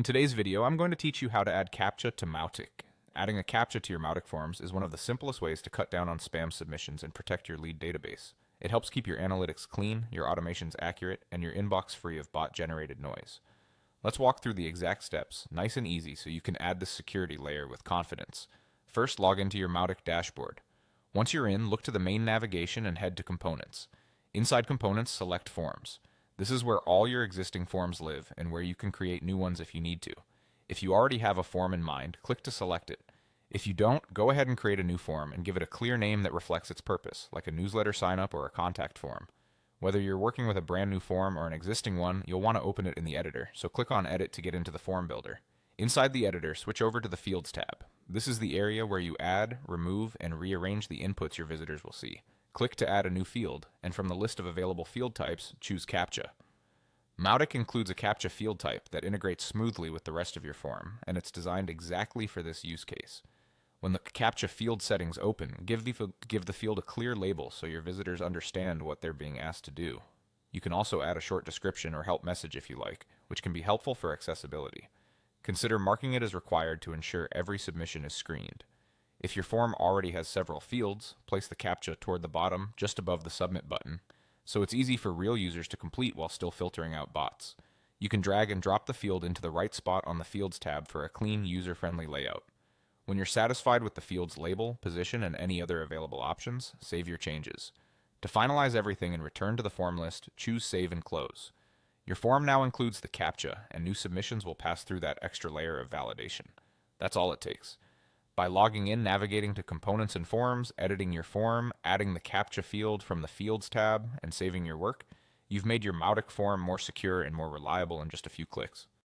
In today's video, I'm going to teach you how to add Captcha to Mautic. Adding a Captcha to your Mautic forms is one of the simplest ways to cut down on spam submissions and protect your lead database. It helps keep your analytics clean, your automations accurate, and your inbox free of bot-generated noise. Let's walk through the exact steps, nice and easy, so you can add this security layer with confidence. First, log into your Mautic dashboard. Once you're in, look to the main navigation and head to Components. Inside Components, select Forms. This is where all your existing forms live and where you can create new ones if you need to. If you already have a form in mind, click to select it. If you don't, go ahead and create a new form and give it a clear name that reflects its purpose, like a newsletter sign-up or a contact form. Whether you're working with a brand new form or an existing one, you'll want to open it in the editor, so click on Edit to get into the form builder. Inside the editor, switch over to the Fields tab. This is the area where you add, remove, and rearrange the inputs your visitors will see. Click to add a new field, and from the list of available field types, choose Captcha. Mautic includes a Captcha field type that integrates smoothly with the rest of your form, and it's designed exactly for this use case. When the Captcha field settings open, give the field a clear label so your visitors understand what they're being asked to do. You can also add a short description or help message if you like, which can be helpful for accessibility. Consider marking it as required to ensure every submission is screened. If your form already has several fields, place the Captcha toward the bottom, just above the Submit button, so it's easy for real users to complete while still filtering out bots. You can drag and drop the field into the right spot on the Fields tab for a clean, user-friendly layout. When you're satisfied with the field's label, position, and any other available options, save your changes. To finalize everything and return to the form list, choose Save and Close. Your form now includes the Captcha, and new submissions will pass through that extra layer of validation. That's all it takes. By logging in, navigating to Components and Forms, editing your form, adding the Captcha field from the Fields tab, and saving your work, you've made your Mautic form more secure and more reliable in just a few clicks.